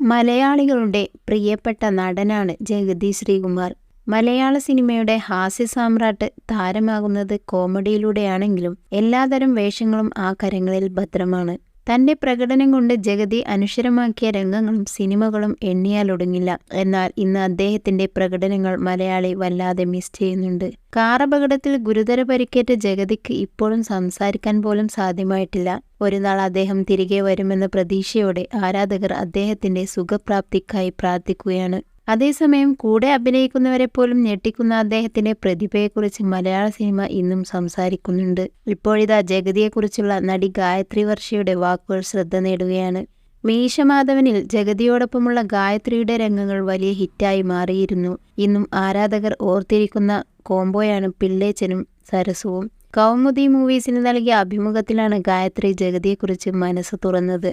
മലയാളികളുടെ പ്രിയപ്പെട്ട നടനാണ് ജഗതി ശ്രീകുമാർ. മലയാള സിനിമയുടെ ഹാസ്യ സാമ്രാട്ട് താരമാകുന്നത് കോമഡിയിലൂടെയാണെങ്കിലും എല്ലാതരം വേഷങ്ങളും ആ കരങ്ങളിൽ ഭദ്രമാണ്. തന്റെ പ്രകടനം കൊണ്ട് ജഗതി അനശ്വരമാക്കിയ രംഗങ്ങളും സിനിമകളും എണ്ണിയാലൊടുങ്ങില്ല. എന്നാൽ ഇന്ന് അദ്ദേഹത്തിന്റെ പ്രകടനങ്ങൾ മലയാളി വല്ലാതെ മിസ് ചെയ്യുന്നുണ്ട്. കാറപകടത്തിൽ ഗുരുതര പരിക്കേറ്റ ജഗതിക്ക് ഇപ്പോഴും സംസാരിക്കാൻ പോലും സാധ്യമായിട്ടില്ല. ഒരു നാൾ അദ്ദേഹം തിരികെ വരുമെന്ന പ്രതീക്ഷയോടെ ആരാധകർ അദ്ദേഹത്തിന്റെ സുഖപ്രാപ്തിക്കായി പ്രാർത്ഥിക്കുകയാണ്. അതേസമയം കൂടെ അഭിനയിക്കുന്നവരെ പോലും ഞെട്ടിക്കുന്ന അദ്ദേഹത്തിന്റെ പ്രതിഭയെക്കുറിച്ച് മലയാള സിനിമ ഇന്നും സംസാരിക്കുന്നുണ്ട്. ഇപ്പോഴിതാ ജഗതിയെക്കുറിച്ചുള്ള നടി ഗായത്രി വർഷയുടെ വാക്കുകൾ ശ്രദ്ധ നേടുകയാണ്. മീശമാധവനിൽ ജഗതിയോടൊപ്പമുള്ള ഗായത്രിയുടെ രംഗങ്ങൾ വലിയ ഹിറ്റായി മാറിയിരുന്നു. ഇന്നും ആരാധകർ ഓർത്തിരിക്കുന്ന കോംബോയാണ് പിള്ളേച്ചനും സരസുവും. കൗമുദി മൂവീസിന് നൽകിയ അഭിമുഖത്തിലാണ് ഗായത്രി ജഗതിയെക്കുറിച്ച് മനസ്സ് തുറന്നത്.